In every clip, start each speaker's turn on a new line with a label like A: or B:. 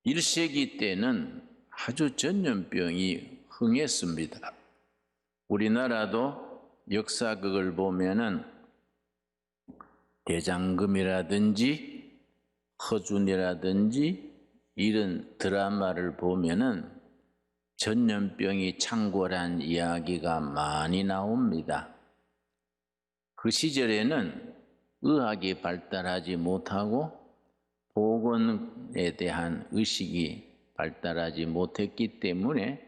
A: 1세기 때는 아주 전염병이 흥했습니다. 우리나라도 역사극을 보면은 대장금이라든지 허준이라든지 이런 드라마를 보면은 전염병이 창궐한 이야기가 많이 나옵니다. 그 시절에는 의학이 발달하지 못하고 보건에 대한 의식이 발달하지 못했기 때문에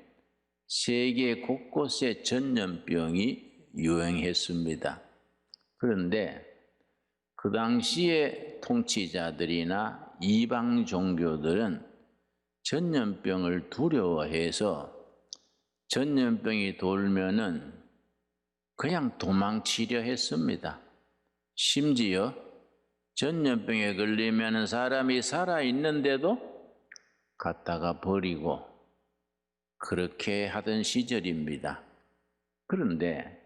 A: 세계 곳곳에 전염병이 유행했습니다. 그런데 그 당시의 통치자들이나 이방 종교들은 전염병을 두려워해서 전염병이 돌면은 그냥 도망치려 했습니다. 심지어 전염병에 걸리면 사람이 살아있는데도 갖다가 버리고 그렇게 하던 시절입니다. 그런데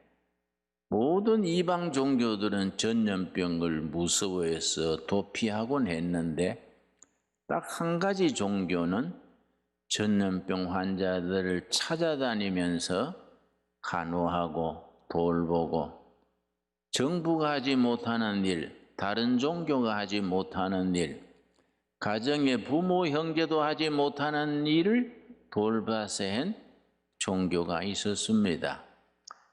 A: 모든 이방 종교들은 전염병을 무서워해서 도피하곤 했는데 딱 한 가지 종교는 전염병 환자들을 찾아다니면서 간호하고 돌보고 정부가 하지 못하는 일, 다른 종교가 하지 못하는 일, 가정의 부모, 형제도 하지 못하는 일을 돌봐서 한 종교가 있었습니다.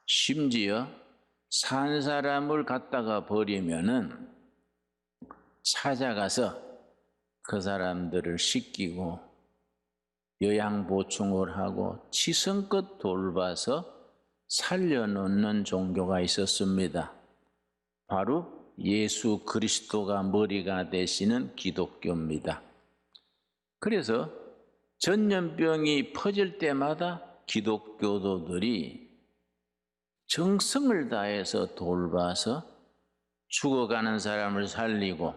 A: 심지어 산 사람을 갖다가 버리면은 찾아가서 그 사람들을 씻기고 영양 보충을 하고 치성껏 돌봐서 살려놓는 종교가 있었습니다. 바로 예수 그리스도가 머리가 되시는 기독교입니다. 그래서 전염병이 퍼질 때마다 기독교도들이 정성을 다해서 돌봐서 죽어가는 사람을 살리고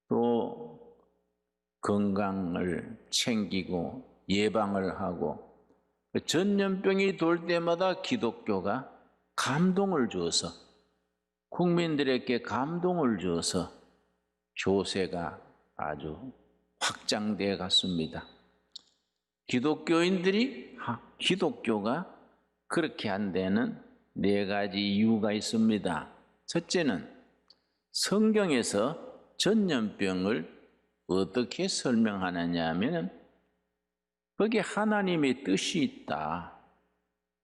A: 또 건강을 챙기고 예방을 하고 전염병이 돌 때마다 기독교가 감동을 주어서 국민들에게 감동을 주어서 교세가 아주 확장되어 갔습니다. 기독교가 그렇게 한 데는 네 가지 이유가 있습니다. 첫째는 성경에서 전염병을 어떻게 설명하느냐 하면 거기에 하나님의 뜻이 있다.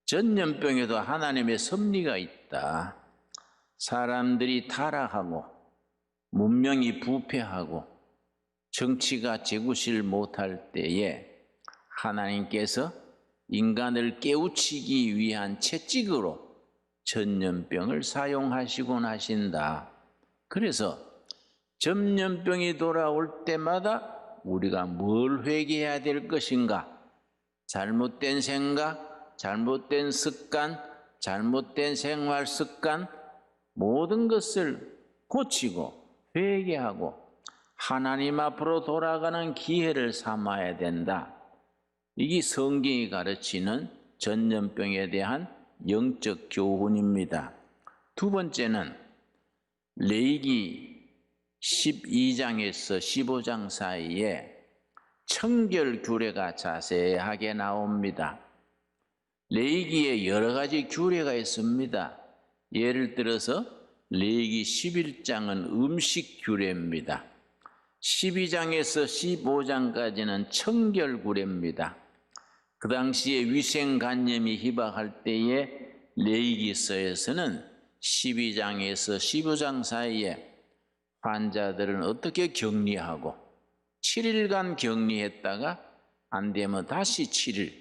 A: 전염병에도 하나님의 섭리가 있다. 사람들이 타락하고 문명이 부패하고 정치가 제구실 못할 때에 하나님께서 인간을 깨우치기 위한 채찍으로 전염병을 사용하시곤 하신다. 그래서 전염병이 돌아올 때마다 우리가 뭘 회개해야 될 것인가? 잘못된 생각, 잘못된 습관, 잘못된 생활 습관 모든 것을 고치고 회개하고 하나님 앞으로 돌아가는 기회를 삼아야 된다. 이게 성경이 가르치는 전염병에 대한 영적 교훈입니다. 두 번째는 레위기 12장에서 15장 사이에 청결 규례가 자세하게 나옵니다. 레위기에 여러 가지 규례가 있습니다. 예를 들어서 레위기 11장은 음식 규례입니다. 12장에서 15장까지는 청결 규례입니다. 그 당시에 위생관념이 희박할 때에 레위기서에서는 12장에서 15장 사이에 환자들은 어떻게 격리하고 7일간 격리했다가 안 되면 다시 7일,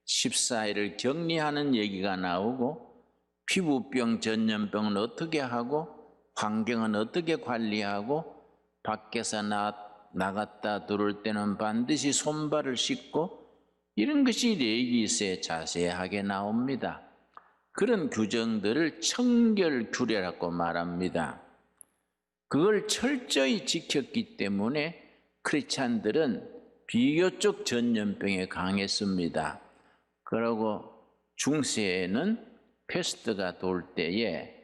A: 14일을 격리하는 얘기가 나오고 피부병, 전염병은 어떻게 하고 환경은 어떻게 관리하고 밖에서 나갔다 들어올 때는 반드시 손발을 씻고 이런 것이 레위기서에 자세하게 나옵니다. 그런 규정들을 청결 규례라고 말합니다. 그걸 철저히 지켰기 때문에 크리스찬들은 비교적 전염병에 강했습니다. 그리고 중세에는 패스트가 돌 때에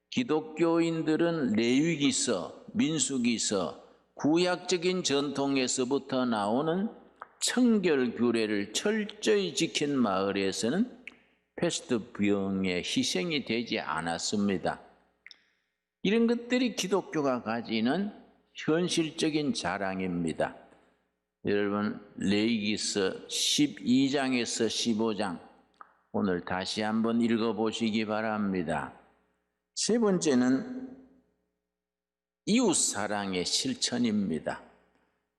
A: 기독교인들은 레위기서, 민수기서, 구약적인 전통에서부터 나오는 청결 규례를 철저히 지킨 마을에서는 패스트 병의 희생이 되지 않았습니다. 이런 것들이 기독교가 가지는 현실적인 자랑입니다. 여러분, 레위기서 12장에서 15장 오늘 다시 한번 읽어보시기 바랍니다. 세 번째는 이웃사랑의 실천입니다.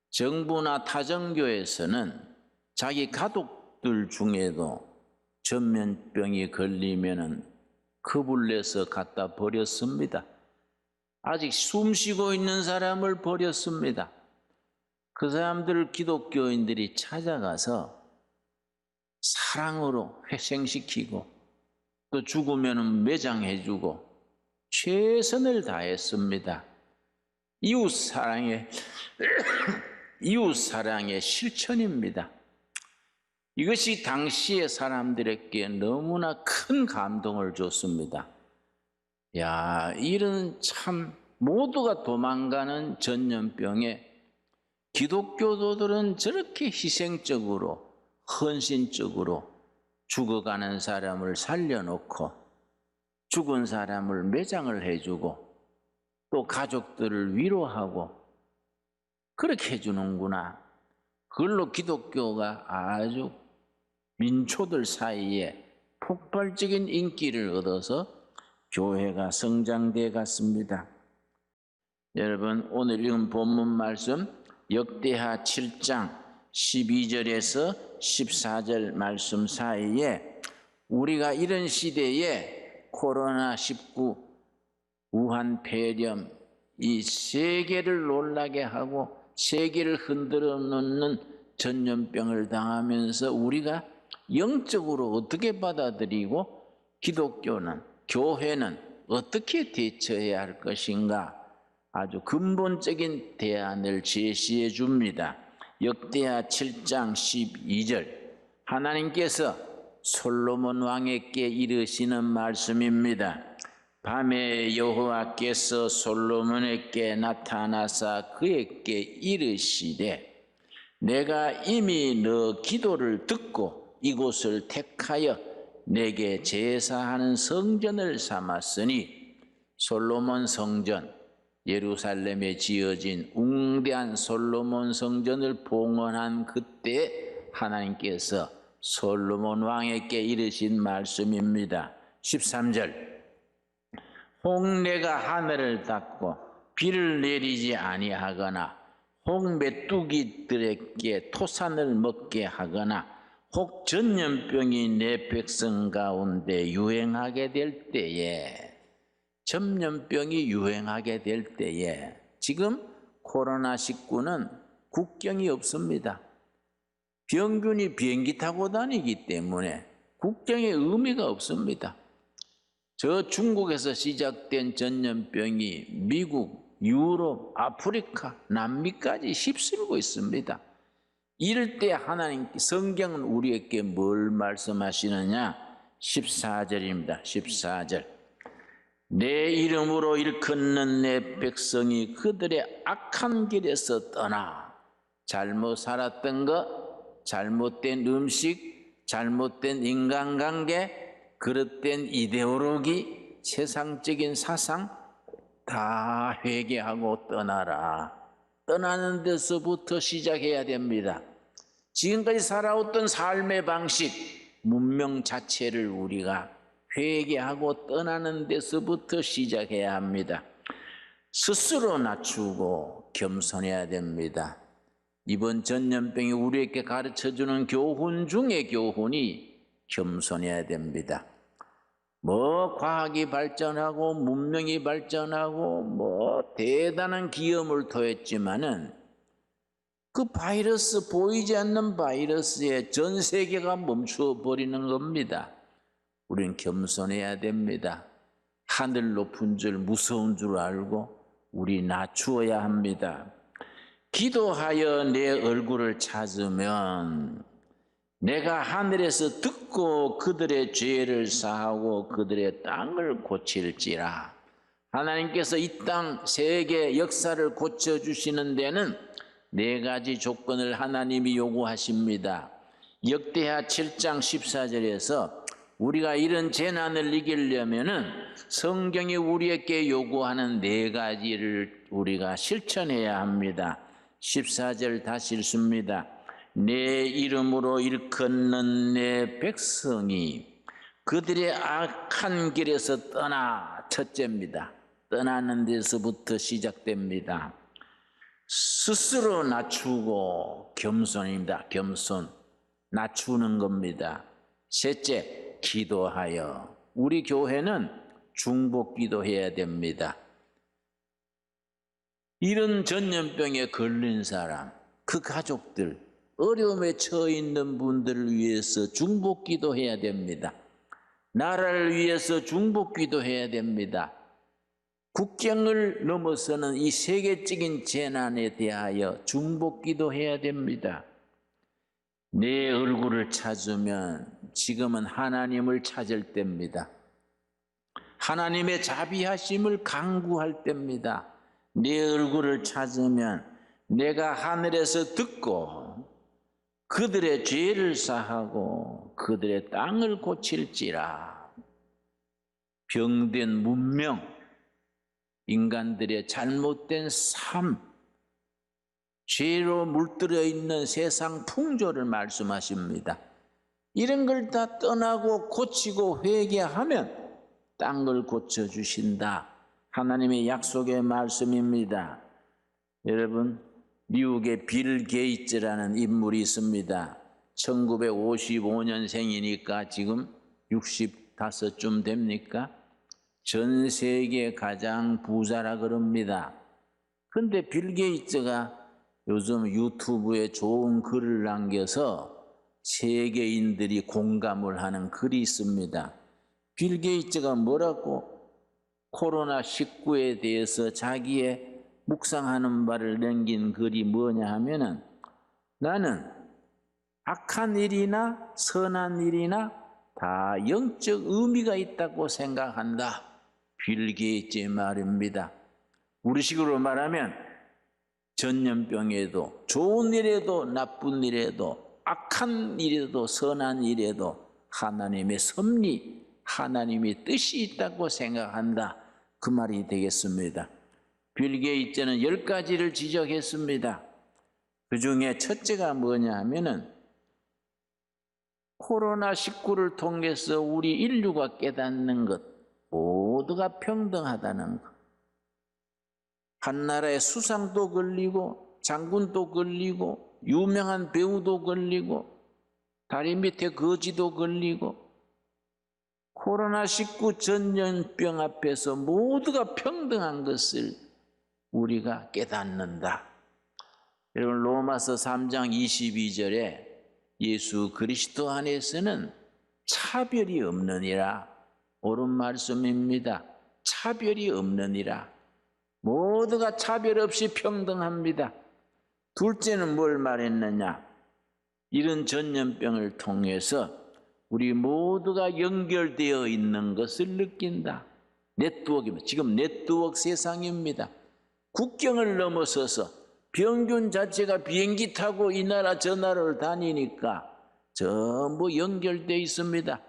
A: 정부나 타정교에서는 자기 가족들 중에도 전염병이 걸리면 겁을 내서 갖다 버렸습니다. 아직 숨쉬고 있는 사람을 버렸습니다. 그 사람들을 기독교인들이 찾아가서 사랑으로 회생시키고 또 죽으면 매장해주고 최선을 다했습니다. 이웃사랑의 실천입니다. 이것이 당시의 사람들에게 너무나 큰 감동을 줬습니다. 야, 이런 참 모두가 도망가는 전염병에 기독교도들은 저렇게 희생적으로 헌신적으로 죽어가는 사람을 살려놓고 죽은 사람을 매장을 해주고 또 가족들을 위로하고 그렇게 해주는구나. 그걸로 기독교가 아주 민초들 사이에 폭발적인 인기를 얻어서 교회가 성장돼 갔습니다. 여러분, 오늘 읽은 본문 말씀 역대하 7장 12절에서 14절 말씀 사이에 우리가 이런 시대에 코로나19, 우한 폐렴, 이 세계를 놀라게 하고 세계를 흔들어 놓는 전염병을 당하면서 우리가 영적으로 어떻게 받아들이고 기독교는, 교회는 어떻게 대처해야 할 것인가 아주 근본적인 대안을 제시해 줍니다. 역대하 7장 12절 하나님께서 솔로몬 왕에게 이르시는 말씀입니다. 밤에 여호와께서 솔로몬에게 나타나사 그에게 이르시되 내가 이미 너 기도를 듣고 이곳을 택하여 내게 제사하는 성전을 삼았으니 솔로몬 성전 예루살렘에 지어진 웅대한 솔로몬 성전을 봉헌한 그때 하나님께서 솔로몬 왕에게 이르신 말씀입니다. 13절 홍내가 하늘을 닫고 비를 내리지 아니하거나 혹 메뚜기들에게 토산을 먹게 하거나 혹 전염병이 내 백성 가운데 유행하게 될 때에 전염병이 유행하게 될 때에 지금 코로나19는 국경이 없습니다. 병균이 비행기 타고 다니기 때문에 국경에 의미가 없습니다. 저 중국에서 시작된 전염병이 미국, 유럽, 아프리카, 남미까지 휩쓸고 있습니다. 이럴 때 하나님 성경은 우리에게 뭘 말씀하시느냐? 14절입니다. 14절 내 이름으로 일컫는 내 백성이 그들의 악한 길에서 떠나 잘못 살았던 것, 잘못된 음식, 잘못된 인간관계, 그릇된 이데올로기, 세상적인 사상 다 회개하고 떠나라. 떠나는 데서부터 시작해야 됩니다. 지금까지 살아왔던 삶의 방식, 문명 자체를 우리가 회개하고 떠나는 데서부터 시작해야 합니다. 스스로 낮추고 겸손해야 됩니다. 이번 전염병이 우리에게 가르쳐주는 교훈 중에 교훈이 겸손해야 됩니다. 뭐 과학이 발전하고 문명이 발전하고 뭐 대단한 기염을 토했지만은 그 바이러스, 보이지 않는 바이러스에 전 세계가 멈추어 버리는 겁니다. 우리는 겸손해야 됩니다. 하늘 높은 줄 무서운 줄 알고 우리 낮추어야 합니다. 기도하여 내 얼굴을 찾으면 내가 하늘에서 듣고 그들의 죄를 사하고 그들의 땅을 고칠지라. 하나님께서 이 땅 세계 역사를 고쳐주시는 데는 4가지 조건을 하나님이 요구하십니다. 역대하 7장 14절에서 우리가 이런 재난을 이기려면은 성경이 우리에게 요구하는 4가지를 우리가 실천해야 합니다. 14절 다시 읽습니다. 내 이름으로 일컫는 내 백성이 그들의 악한 길에서 떠나, 첫째입니다. 떠나는 데서부터 시작됩니다. 스스로 낮추고, 겸손입니다. 겸손, 낮추는 겁니다. 셋째, 기도하여. 우리 교회는 중복 기도해야 됩니다. 이런 전염병에 걸린 사람, 그 가족들, 어려움에 처해 있는 분들을 위해서 중복 기도해야 됩니다. 나라를 위해서 중복 기도해야 됩니다. 국경을 넘어서는 이 세계적인 재난에 대하여 중복 기도해야 됩니다. 내 얼굴을 찾으면 지금은 하나님을 찾을 때입니다. 하나님의 자비하심을 간구할 때입니다. 내 얼굴을 찾으면 내가 하늘에서 듣고 그들의 죄를 사하고 그들의 땅을 고칠지라. 병된 문명, 인간들의 잘못된 삶, 죄로 물들어 있는 세상 풍조를 말씀하십니다. 이런 걸 다 떠나고 고치고 회개하면 땅을 고쳐주신다. 하나님의 약속의 말씀입니다. 여러분, 미국의 빌 게이츠라는 인물이 있습니다. 1955년생이니까 지금 65쯤 됩니까? 전 세계 가장 부자라 그럽니다. 근데 빌 게이츠가 요즘 유튜브에 좋은 글을 남겨서 세계인들이 공감을 하는 글이 있습니다. 빌 게이츠가 뭐라고 코로나19에 대해서 자기의 묵상하는 바를 남긴 글이 뭐냐 하면은, 나는 악한 일이나 선한 일이나 다 영적 의미가 있다고 생각한다. 빌 게이츠의 말입니다. 우리식으로 말하면 전염병에도 좋은 일에도 나쁜 일에도 악한 일에도 선한 일에도 하나님의 섭리, 하나님의 뜻이 있다고 생각한다. 그 말이 되겠습니다. 빌 게이츠는 10가지를 지적했습니다. 그 중에 첫째가 뭐냐 하면은 코로나19를 통해서 우리 인류가 깨닫는 것, 모두가 평등하다는 것. 한 나라의 수상도 걸리고 장군도 걸리고 유명한 배우도 걸리고 다리 밑에 거지도 걸리고 코로나19 전염병 앞에서 모두가 평등한 것을 우리가 깨닫는다. 여러분, 로마서 3장 22절에 예수 그리스도 안에서는 차별이 없느니라. 옳은 말씀입니다. 차별이 없느니라. 모두가 차별 없이 평등합니다. 둘째는 뭘 말했느냐? 이런 전염병을 통해서 우리 모두가 연결되어 있는 것을 느낀다. 네트워크입니다. 지금 네트워크 세상입니다. 국경을 넘어서서 병균 자체가 비행기 타고 이 나라 저 나라를 다니니까 전부 연결되어 있습니다.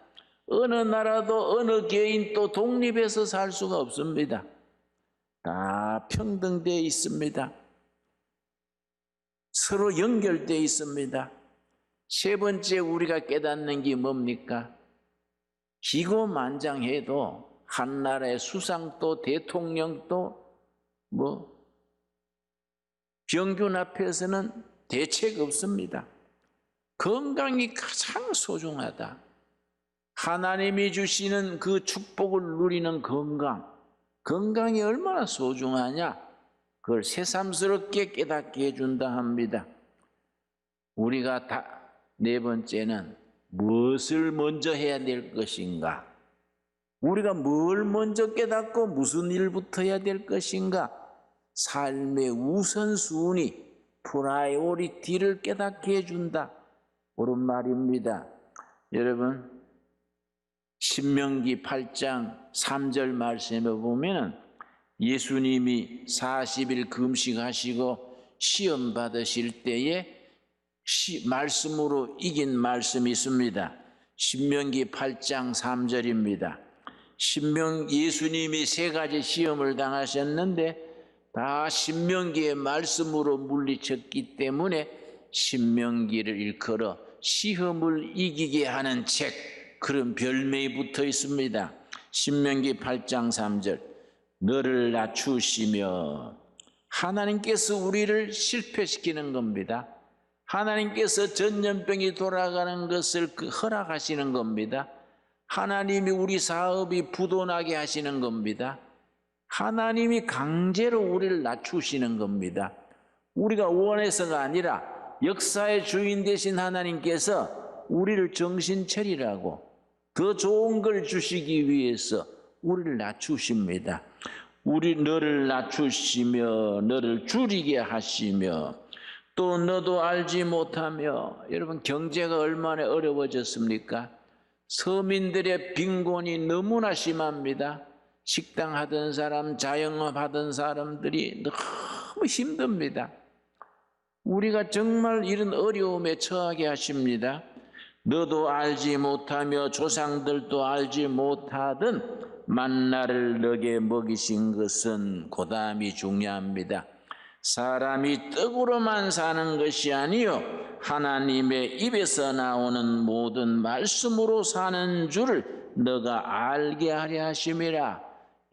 A: 어느 나라도 어느 개인도 독립해서 살 수가 없습니다. 다 평등되어 있습니다. 서로 연결되어 있습니다. 세 번째 우리가 깨닫는 게 뭡니까? 기고만장해도 한 나라의 수상도 대통령도 병균 앞에서는 대책 없습니다. 건강이 가장 소중하다. 하나님이 주시는 그 축복을 누리는 건강이 얼마나 소중하냐? 그걸 새삼스럽게 깨닫게 해준다 합니다. 우리가 네 번째는 무엇을 먼저 해야 될 것인가? 우리가 뭘 먼저 깨닫고 무슨 일부터 해야 될 것인가? 삶의 우선순위, 프라이오리티를 깨닫게 해준다. 옳은 말입니다. 여러분, 신명기 8장 3절 말씀에 보면 예수님이 40일 금식하시고 시험 받으실 때에 말씀으로 이긴 말씀이 있습니다. 신명기 8장 3절입니다. 예수님이 3가지 시험을 당하셨는데 다 신명기의 말씀으로 물리쳤기 때문에 신명기를 일컬어 시험을 이기게 하는 책, 그런 별명이 붙어 있습니다. 신명기 8장 3절, 너를 낮추시며, 하나님께서 우리를 실패시키는 겁니다. 하나님께서 전염병이 돌아가는 것을 허락하시는 겁니다. 하나님이 우리 사업이 부도나게 하시는 겁니다. 하나님이 강제로 우리를 낮추시는 겁니다. 우리가 원해서가 아니라 역사의 주인 되신 하나님께서 우리를 정신 차리라고 더 좋은 걸 주시기 위해서 우리를 낮추십니다. 너를 낮추시며 너를 줄이게 하시며 또 너도 알지 못하며. 여러분, 경제가 얼마나 어려워졌습니까? 서민들의 빈곤이 너무나 심합니다. 식당 하던 사람, 자영업 하던 사람들이 너무 힘듭니다. 우리가 정말 이런 어려움에 처하게 하십니다. 너도 알지 못하며 조상들도 알지 못하던 만나를 너게 먹이신 것은 고담이 중요합니다. 사람이 떡으로만 사는 것이 아니요 하나님의 입에서 나오는 모든 말씀으로 사는 줄을 너가 알게 하려 하심이라.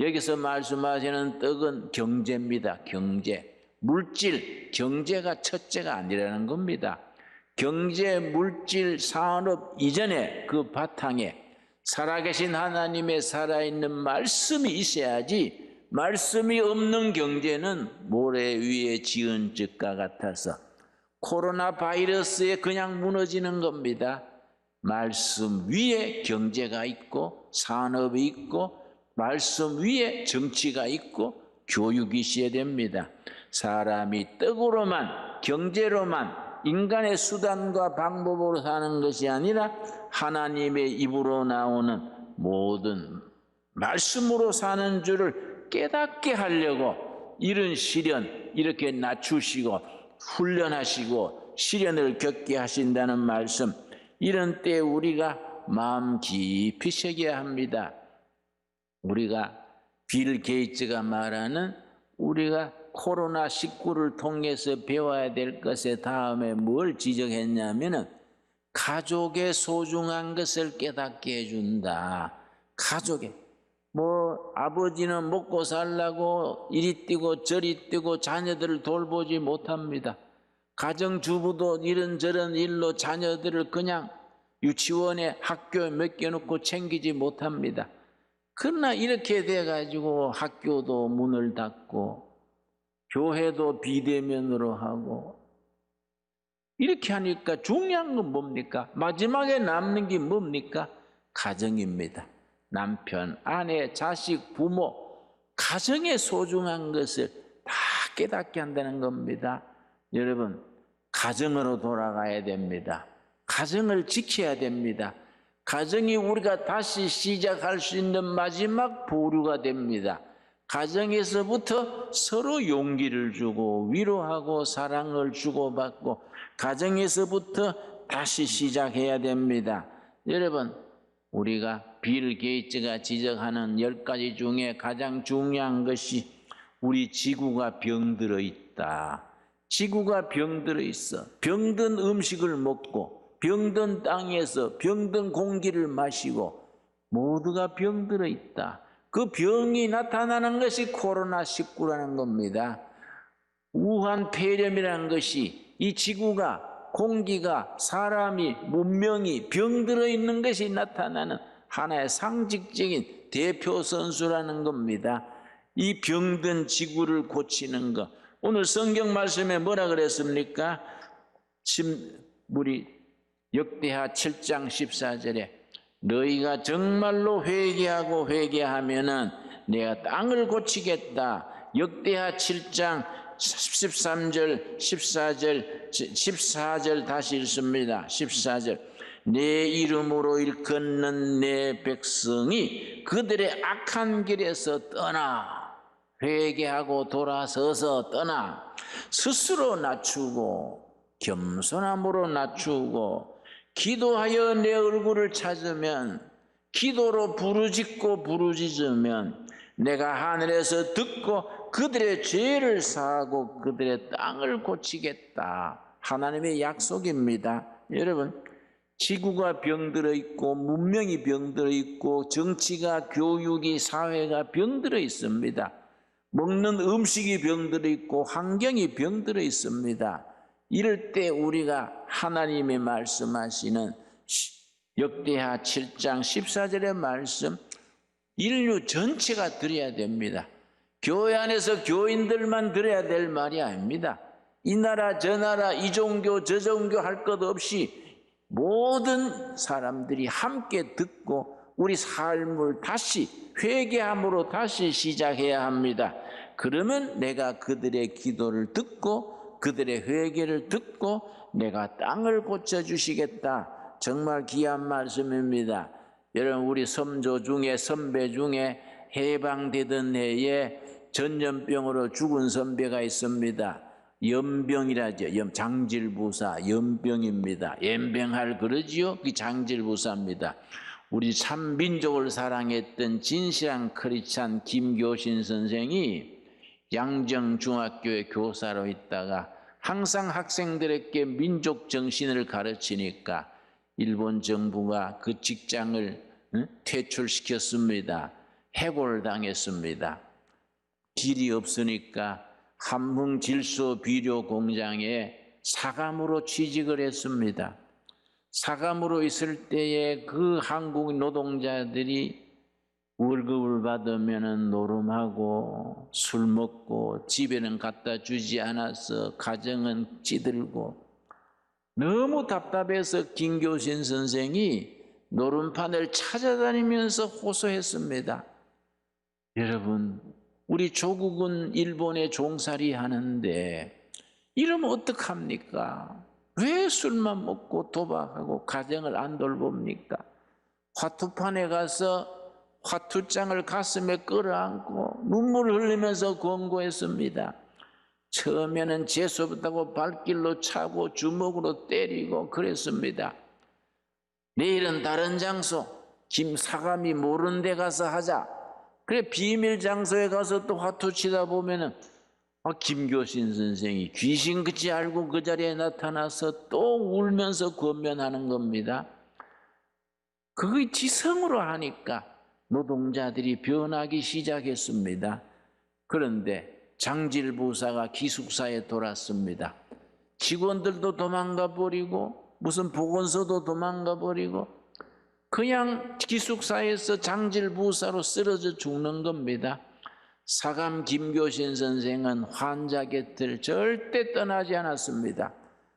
A: 여기서 말씀하시는 떡은 경제입니다. 경제, 물질, 경제가 첫째가 아니라는 겁니다. 경제, 물질, 산업 이전에 그 바탕에 살아계신 하나님의 살아있는 말씀이 있어야지, 말씀이 없는 경제는 모래 위에 지은 집과 같아서 코로나 바이러스에 그냥 무너지는 겁니다. 말씀 위에 경제가 있고 산업이 있고 말씀 위에 정치가 있고 교육이 있어야 됩니다. 사람이 떡으로만, 경제로만, 인간의 수단과 방법으로 사는 것이 아니라 하나님의 입으로 나오는 모든 말씀으로 사는 줄을 깨닫게 하려고 이런 시련, 이렇게 낮추시고 훈련하시고 시련을 겪게 하신다는 말씀, 이런 때 우리가 마음 깊이 새겨야 합니다. 우리가 빌 게이츠가 말하는 우리가 코로나19를 통해서 배워야 될 것의 다음에 뭘 지적했냐면은 가족의 소중한 것을 깨닫게 해준다. 가족의 아버지는 먹고 살라고 이리 뛰고 저리 뛰고 자녀들을 돌보지 못합니다. 가정주부도 이런저런 일로 자녀들을 그냥 유치원에 학교에 맡겨놓고 챙기지 못합니다. 그러나 이렇게 돼가지고 학교도 문을 닫고 교회도 비대면으로 하고 이렇게 하니까 중요한 건 뭡니까? 마지막에 남는 게 뭡니까? 가정입니다. 남편, 아내, 자식, 부모, 가정의 소중한 것을 다 깨닫게 한다는 겁니다. 여러분, 가정으로 돌아가야 됩니다. 가정을 지켜야 됩니다. 가정이 우리가 다시 시작할 수 있는 마지막 보루가 됩니다. 가정에서부터 서로 용기를 주고 위로하고 사랑을 주고받고 가정에서부터 다시 시작해야 됩니다. 여러분, 우리가 빌 게이츠가 지적하는 10가지 중에 가장 중요한 것이 우리 지구가 병들어 있다. 지구가 병들어 있어. 병든 음식을 먹고 병든 땅에서 병든 공기를 마시고 모두가 병들어 있다. 그 병이 나타나는 것이 코로나19라는 겁니다. 우한 폐렴이라는 것이 이 지구가, 공기가, 사람이, 문명이 병들어 있는 것이 나타나는 하나의 상징적인 대표 선수라는 겁니다. 이 병든 지구를 고치는 것. 오늘 성경 말씀에 뭐라 그랬습니까? 우리 역대하 7장 14절에 너희가 정말로 회개하고 회개하면은 내가 땅을 고치겠다. 역대하 7장 13절, 14절 다시 읽습니다. 14절. 내 이름으로 일컫는 내 백성이 그들의 악한 길에서 떠나. 회개하고 돌아서서 떠나 스스로 낮추고 겸손함으로 낮추고 기도하여 내 얼굴을 찾으면, 기도로 부르짖고 부르짖으면 내가 하늘에서 듣고 그들의 죄를 사하고 그들의 땅을 고치겠다. 하나님의 약속입니다. 여러분, 지구가 병들어 있고 문명이 병들어 있고 정치가, 교육이, 사회가 병들어 있습니다. 먹는 음식이 병들어 있고 환경이 병들어 있습니다. 이럴 때 우리가 하나님이 말씀하시는 역대하 7장 14절의 말씀, 인류 전체가 들어야 됩니다. 교회 안에서 교인들만 들어야 될 말이 아닙니다. 이 나라 저 나라 이 종교 저 종교 할 것 없이 모든 사람들이 함께 듣고 우리 삶을 다시 회개함으로 다시 시작해야 합니다. 그러면 내가 그들의 기도를 듣고 그들의 회개를 듣고 내가 땅을 고쳐주시겠다. 정말 귀한 말씀입니다. 여러분, 우리 선조 중에, 선배 중에 해방되던 해에 전염병으로 죽은 선배가 있습니다. 연병이라죠. 장질부사 연병입니다. 연병할 그러지요. 그 장질부사입니다. 우리 참 민족을 사랑했던 진실한 크리스찬 김교신 선생이 양정중학교의 교사로 있다가 항상 학생들에게 민족 정신을 가르치니까 일본 정부가 그 직장을 퇴출시켰습니다. 해고당했습니다. 길이 없으니까 함흥질소 비료 공장에 사감으로 취직을 했습니다. 사감으로 있을 때에 그 한국 노동자들이 월급을 받으면 노름하고 술 먹고 집에는 갖다 주지 않아서 가정은 찌들고 너무 답답해서 김교신 선생이 노름판을 찾아다니면서 호소했습니다. 여러분, 우리 조국은 일본에 종살이 하는데 이러면 어떡합니까? 왜 술만 먹고 도박하고 가정을 안 돌봅니까? 화투판에 가서 화투장을 가슴에 끌어안고 눈물을 흘리면서 권고했습니다. 처음에는 재수없다고 발길로 차고 주먹으로 때리고 그랬습니다. 내일은 다른 장소, 김사감이 모르는 데 가서 하자. 그래, 비밀 장소에 가서 또 화투 치다 보면은 김교신 선생이 귀신 그치 알고 그 자리에 나타나서 또 울면서 권면하는 겁니다. 그게 지성으로 하니까 노동자들이 변하기 시작했습니다. 그런데 장질부사가 기숙사에 돌았습니다. 직원들도 도망가 버리고 무슨 보건소도 도망가 버리고 그냥 기숙사에서 장질부사로 쓰러져 죽는 겁니다. 사감 김교신 선생은 환자 곁을 절대 떠나지 않았습니다.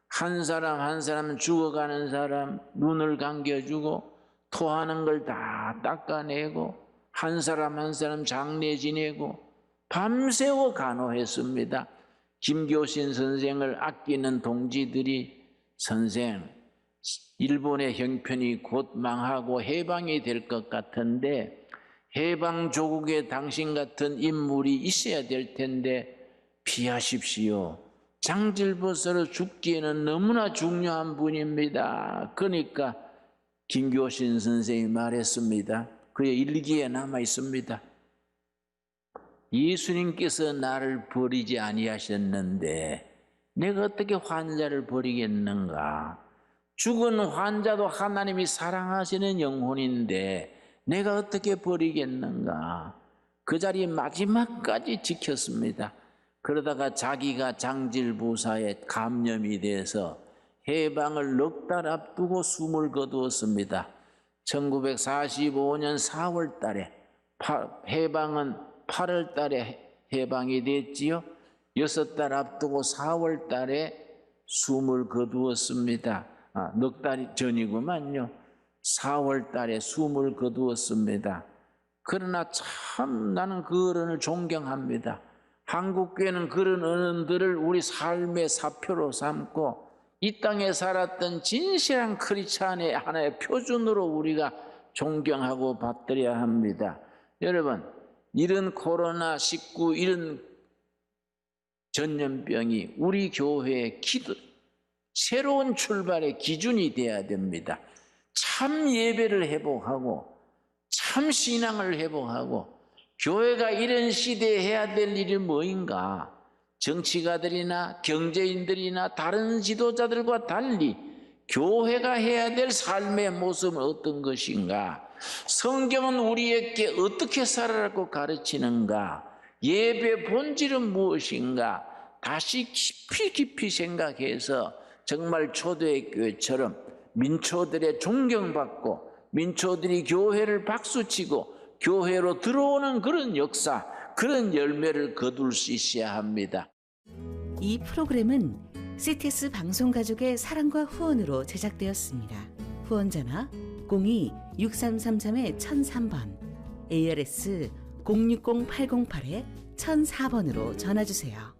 A: 한 사람 한 사람 죽어가는 사람 눈을 감겨주고 토하는 걸 다 닦아내고 한 사람 한 사람 장례 지내고 밤새워 간호했습니다. 김교신 선생을 아끼는 동지들이 선생, 일본의 형편이 곧 망하고 해방이 될 것 같은데 해방 조국에 당신 같은 인물이 있어야 될 텐데 피하십시오. 장질부사로 죽기에는 너무나 중요한 분입니다. 그러니까 김교신 선생이 말했습니다. 그의 일기에 남아 있습니다. 예수님께서 나를 버리지 아니하셨는데 내가 어떻게 환자를 버리겠는가? 죽은 환자도 하나님이 사랑하시는 영혼인데 내가 어떻게 버리겠는가? 그 자리에 마지막까지 지켰습니다. 그러다가 자기가 장질부사에 감염이 돼서 해방을 넉 달 앞두고 숨을 거두었습니다. 1945년 4월 달에 해방은 8월 달에 해방이 됐지요. 6달 앞두고 4월 달에 숨을 거두었습니다. 넉 달이 전이구만요. 4월 달에 숨을 거두었습니다. 그러나 참 나는 그 어른을 존경합니다. 한국교회는 그런 어른들을 우리 삶의 사표로 삼고 이 땅에 살았던 진실한 크리스찬의 하나의 표준으로 우리가 존경하고 받들어야 합니다. 여러분, 이런 코로나19 이런 전염병이 우리 교회의 새로운 출발의 기준이 되어야 됩니다. 참 예배를 회복하고 참 신앙을 회복하고 교회가 이런 시대에 해야 될 일이 뭐인가? 정치가들이나 경제인들이나 다른 지도자들과 달리 교회가 해야 될 삶의 모습은 어떤 것인가? 성경은 우리에게 어떻게 살아라고 가르치는가? 예배 본질은 무엇인가? 다시 깊이 생각해서 정말 초대교회처럼 민초들의 존경받고 민초들이 교회를 박수치고 교회로 들어오는 그런 역사, 그런 열매를 거둘 수 있어야 합니다.
B: 이 프로그램은 CTS 방송가족의 사랑과 후원으로 제작되었습니다. 후원전화 02-6333-1003번, ARS 060-808-1004번으로 전화주세요.